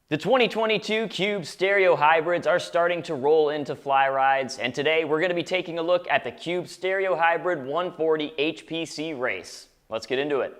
The 2022 Cube Stereo Hybrids are starting to roll into fly rides, and today we're going to be taking a look at the Cube Stereo Hybrid 140 HPC race. Let's get into it.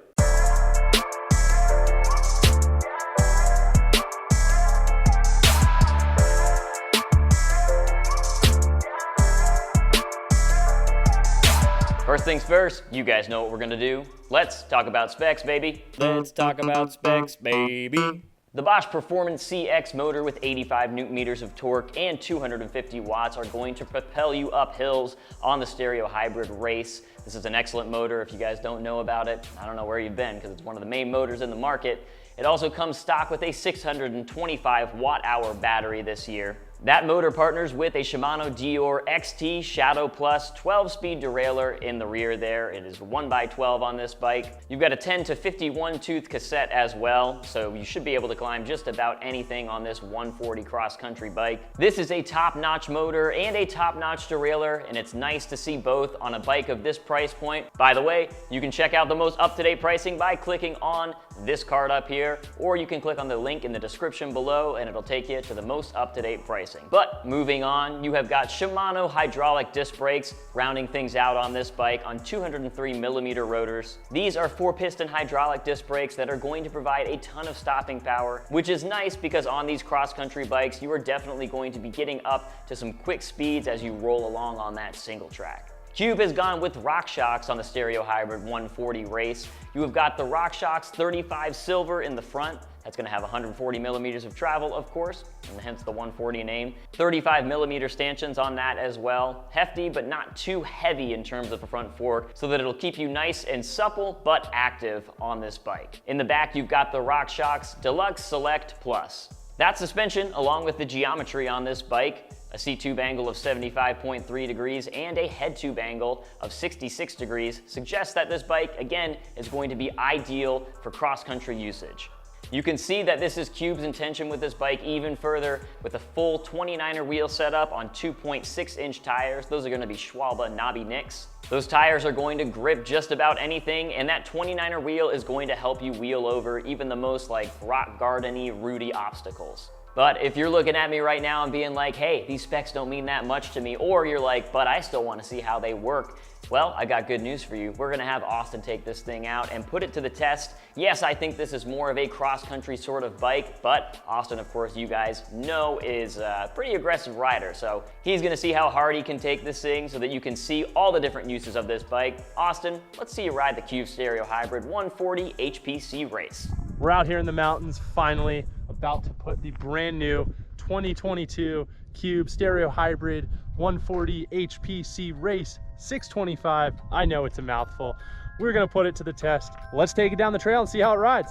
First things first, you guys know what we're going to do. Let's talk about specs, baby. Let's talk about specs, baby. The Bosch Performance CX motor with 85 newton meters of torque and 250 watts are going to propel you up hills on the Stereo Hybrid race. This is an excellent motor. If you guys don't know about it, I don't know where you've been because it's one of the main motors in the market. It also comes stock with a 625 watt-hour battery this year. That motor partners with a Shimano Dior XT Shadow Plus 12-speed derailleur in the rear there. It is 1x12 on this bike. You've got a 10 to 51 tooth cassette as well, so you should be able to climb just about anything on this 140 cross-country bike. This is a top-notch motor and a top-notch derailleur, and it's nice to see both on a bike of this price point. By the way, you can check out the most up-to-date pricing by clicking on this card up here, or you can click on the link in the description below and it'll take you to the most up-to-date pricing. But moving on, you have got Shimano hydraulic disc brakes rounding things out on this bike on 203mm rotors. These are 4-piston hydraulic disc brakes that are going to provide a ton of stopping power, which is nice because on these cross-country bikes, you are definitely going to be getting up to some quick speeds as you roll along on that single track. Cube has gone with RockShox on the Stereo Hybrid 140 race. You have got the RockShox 35 Silver in the front. That's going to have 140mm of travel, of course, and hence the 140 name. 35mm stanchions on that as well. Hefty, but not too heavy in terms of the front fork, so that it'll keep you nice and supple, but active on this bike. In the back, you've got the RockShox Deluxe Select Plus. That suspension, along with the geometry on this bike, a seat tube angle of 75.3 degrees and a head tube angle of 66 degrees, suggests that this bike, again, is going to be ideal for cross-country usage. You can see that this is Cube's intention with this bike even further with a full 29er wheel setup on 2.6-inch tires. Those are going to be Schwalbe knobby nicks. Those tires are going to grip just about anything, and that 29er wheel is going to help you wheel over even the most rock garden-y, rooty obstacles. But if you're looking at me right now and being like, hey, these specs don't mean that much to me, or you're like, but I still want to see how they work, well, I got good news for you. We're going to have Austin take this thing out and put it to the test. Yes, I think this is more of a cross-country sort of bike, but Austin, of course, you guys know is a pretty aggressive rider, so he's going to see how hard he can take this thing so that you can see all the different uses of this bike. Austin, let's see you ride the Cube Stereo Hybrid 140 HPC race. We're out here in the mountains, finally, about to put the brand new 2022 Cube Stereo Hybrid 140 HPC race 625. I know it's a mouthful. We're gonna put it to the test. Let's take it down the trail and see how it rides.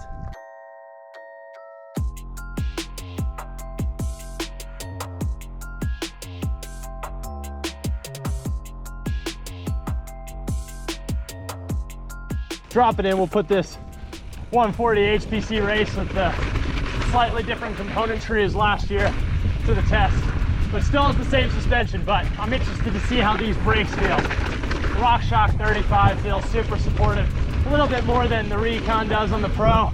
Drop it in, we'll put this 140 HPC race with the slightly different componentry as last year to the test, but still has the same suspension. But I'm interested to see how these brakes feel. The RockShox 35 feels super supportive, a little bit more than the Recon does on the Pro,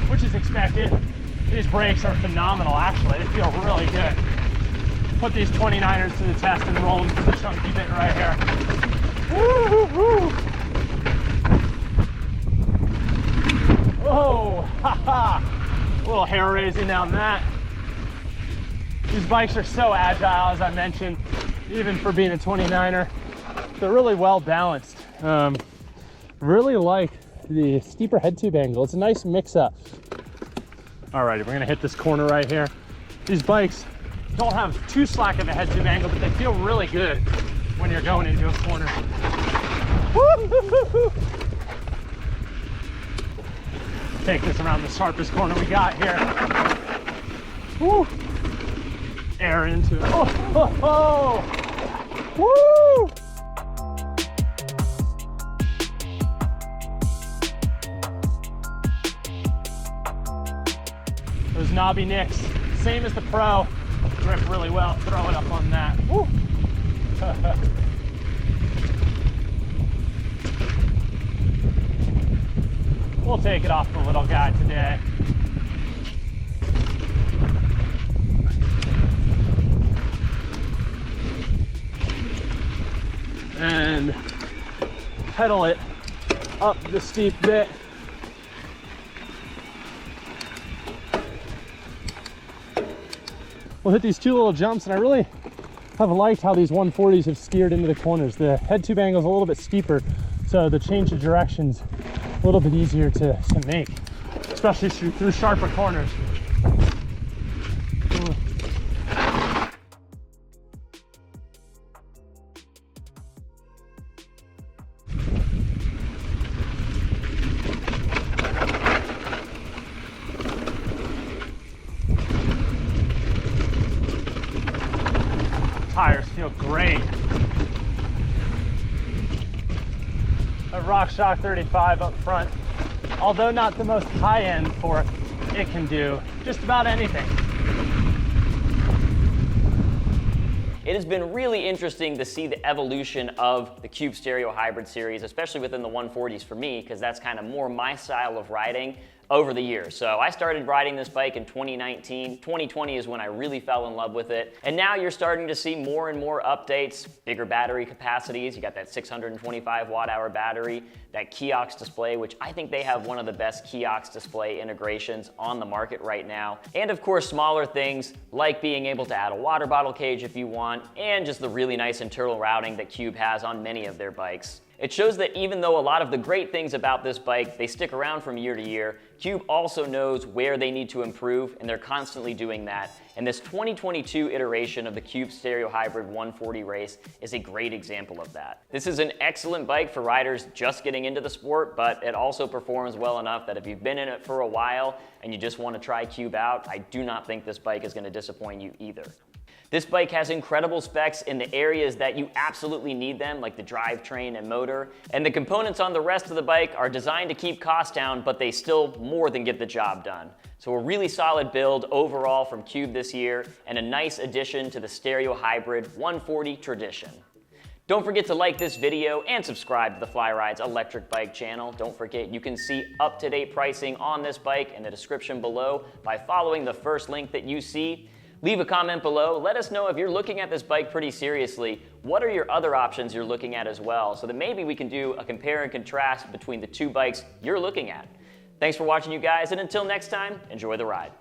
which is expected. These brakes are phenomenal, actually. They feel really good. Put these 29ers to the test and roll them to the chunky bit right here. Woo-hoo-hoo. Oh, ha-ha. A little hair raising down that. These bikes are so agile, as I mentioned, even for being a 29er. They're really well balanced. Really like the steeper head tube angle. It's a nice mix up. Alrighty, we're gonna hit this corner right here. These bikes don't have too slack of a head tube angle, but they feel really good when you're going into a corner. Woo-hoo-hoo-hoo. Take this around the sharpest corner we got here. Woo. Air into it. Oh, woo! Those knobby nicks, same as the Pro, grip really well. Throw it up on that. Woo. We'll take it off the little guy today. pedal it up the steep bit. We'll hit these two little jumps, and I really have liked how these 140s have steered into the corners. The head tube angle is a little bit steeper, so the change of direction's a little bit easier to make, especially through sharper corners. Tires feel great. A RockShox 35 up front, although not the most high-end fork, it can do just about anything. It has been really interesting to see the evolution of the Cube Stereo Hybrid series, especially within the 140s for me, because that's kind of more my style of riding over the years. So I started riding this bike in 2019. 2020 is when I really fell in love with it. And now you're starting to see more and more updates, bigger battery capacities. You got that 625 watt-hour battery, that Kiox display, which I think they have one of the best Kiox display integrations on the market right now. And of course, smaller things like being able to add a water bottle cage if you want, and just the really nice internal routing that Cube has on many of their bikes. It shows that even though a lot of the great things about this bike, they stick around from year to year, Cube also knows where they need to improve, and they're constantly doing that. And this 2022 iteration of the Cube Stereo Hybrid 140 race is a great example of that. This is an excellent bike for riders just getting into the sport, but it also performs well enough that if you've been in it for a while and you just want to try Cube out, I do not think this bike is going to disappoint you either. This bike has incredible specs in the areas that you absolutely need them, like the drivetrain and motor. And the components on the rest of the bike are designed to keep costs down, but they still more than get the job done. So a really solid build overall from Cube this year, and a nice addition to the Stereo Hybrid 140 tradition. Don't forget to like this video and subscribe to the Fly Rides electric bike channel. Don't forget you can see up-to-date pricing on this bike in the description below by following the first link that you see. Leave a comment below. Let us know if you're looking at this bike pretty seriously. What are your other options you're looking at as well, so that maybe we can do a compare and contrast between the two bikes you're looking at. Thanks for watching, you guys, and until next time, enjoy the ride.